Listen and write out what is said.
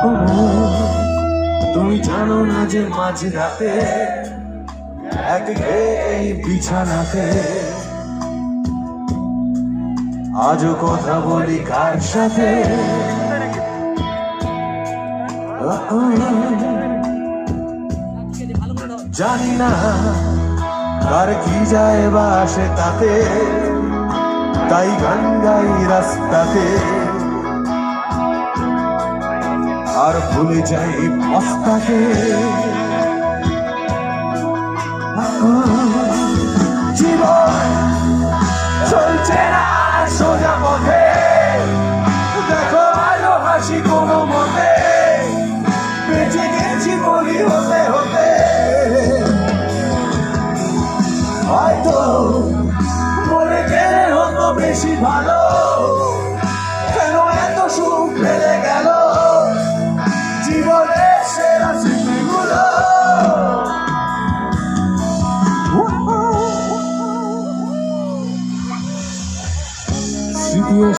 ও তুমি জানো না যে মাঝরাতে এক এই বিছানাতে আজও কথা বলি কার সাথে। জানি না কার কি যায় বা আসে তাতে, তাই গান গাই রাস্তাতে আর ভুলে যাই পস্তাতে। জীবন চলছে না সোজা পথে, দেখো আলো হাসি কোনো মতে বেঁচে গেছি বলি হতে হতে। হয়তো মরে গেলে হতো বেশি ভালো, কেন এত সুখ ফেলে গেল জীবনের সেরা স্মৃতিগুলো। স্মৃতি